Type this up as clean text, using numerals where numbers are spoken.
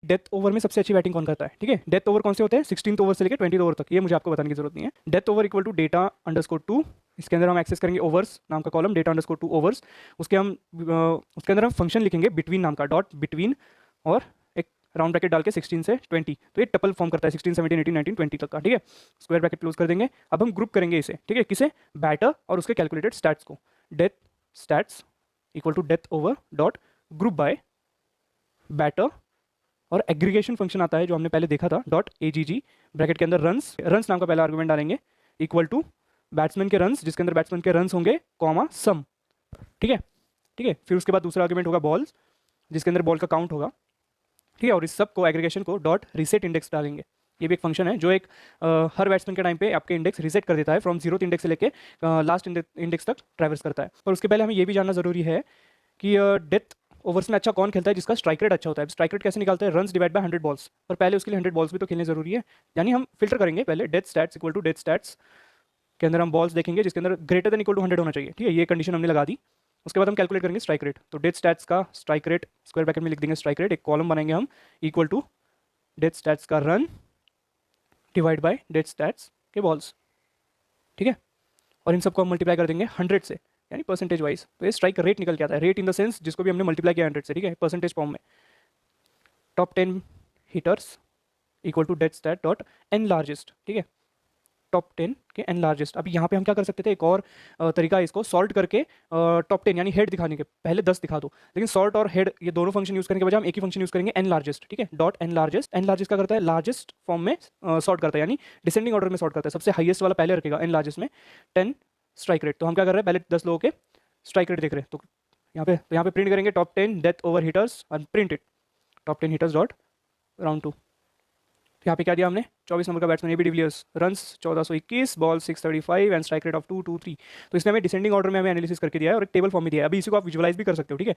Death over में सबसे अच्छी बैटिंग कौन करता है, ठीक है। डेथ ओवर कौन से होते हैं, 16th ओवर से लेकर 20th ओवर तक, ये मुझे आपको बताने की जरूरत नहीं है। Death over equal to data underscore 2, इसके अंदर हम एक्सेस करेंगे ओवर्स नाम का कॉलम, डेटा अंडरस्कोर 2 ओवर्स, उसके अंदर हम फंक्शन लिखेंगे बिटवीन नाम का, डॉट बिटवीन, और एक राउंड ब्रैकेट डाल के 16 से 20, तो ये टपल फॉर्म करता है 16, 17, 18, 19, 20 तक का, ठीक है। स्क्वायर ब्रैकेट क्लोज कर देंगे। अब हम ग्रुप करेंगे इसे, ठीक है, किसे, बैटर और उसके कैलकुलेटेड स्टैट्स को। Death stats equal to death over dot group by batter, और एग्रीगेशन फंक्शन आता है जो हमने पहले देखा था, डॉट एजीजी, ब्रैकेट के अंदर रन्स, रन्स नाम का पहला आर्गुमेंट डालेंगे, इक्वल टू बैट्समैन के रन्स, जिसके अंदर बैट्समैन के रन्स होंगे, कॉमा सम, ठीक है, ठीक है। फिर उसके बाद दूसरा आर्गुमेंट होगा बॉल्स, जिसके अंदर बॉल का काउंट होगा, ठीक है, और इस सब को aggregation co dot reset index डालेंगे। ये भी एक फंक्शन है जो एक हर बैट्समैन के टाइम पे आपके इंडेक्स रीसेट कर देता है, फ्रॉम 0th इंडेक्स से लेके लास्ट इंडेक्स तक ट्रैवर्स करता है। और उसके पहले हमें ये भी जानना जरूरी है कि डेथ ओवर्स में अच्छा कौन खेलता है जिसका स्ट्राइक रेट अच्छा होता है। स्ट्राइक रेट कैसे निकालते हैं, रन्स डिवाइड बाय 100 बॉल्स, और पहले उसके लिए 100 बॉल्स भी तो खेलने जरूरी है, यानी हम फिल्टर करेंगे पहले death stats equal to death stats के अंदर हम बॉल्स देखेंगे जिसके अंदर ग्रेटर देन इक्वल टू 100 होना चाहिए, ठीक है, ये कंडीशन हमने लगा दी। उसके बाद हम कैलकुलेट करेंगे स्ट्राइक रेट, तो डेथ स्टैट्स का स्ट्राइक रेट स्क्वायर ब्रैकेट में लिख देंगे स्ट्राइक रेट, एक कॉलम बनाएंगे हम, इक्वल टू डेथ स्टैट्स का run divide by death stats के बॉल्स, ठीक है, और इन सबको हम मल्टीप्लाई कर देंगे 100 से, यानी परसेंटेज वाइज, तो ये स्ट्राइक रेट निकल के आता है, रेट इन द सेंस जिसको भी हमने मल्टीप्लाई किया 100 से, ठीक है, परसेंटेज फॉर्म में। Top 10 hitters equal to death stat dot n largest, ठीक है, टॉप 10 के एन लार्जेस्ट। अभी यहाँ पे हम क्या कर सकते थे, एक और तरीका है इसको सॉल्ट करके टॉप 10 यानी हेड दिखाने के पहले 10 दिखा दो, लेकिन सॉल्ट और हेड ये दोनों फंक्शन यूज करने के बजाय हम एक ही फंक्शन यूज करेंगे, एन लार्जेस्ट, ठीक है, dot n largest. N largest क्या करता है, लार्जेस्ट फॉर्म में सॉर्ट करता है, यानी डिसेंडिंग ऑर्डर में सॉर्ट करता है, सबसे हाईएस्ट वाला पहले रखेगा एन लार्जेस्ट में 10 स्ट्राइक रेट। तो हम क्या कर रहे हैं, पहले 10 लोगों के स्ट्राइक रेट देख रहे हैं, तो यहाँ पे प्रिंट करेंगे टॉप 10 डेथ ओवर हिटर्स और print it top 10 hitters dot round 2। यहाँ पे क्या दिया हमने, 24 नंबर का batsman AB de Villiers, runs 1421, ball 635 and strike rate of 223। तो इसने हमें डिसेंडिंग ऑर्डर में हमें एनालिसिस करके दिया है और एक टेबल फॉर्म में दिया है। अभी इसी को आप विजुअलाइज भी कर सकते हो, ठीक है।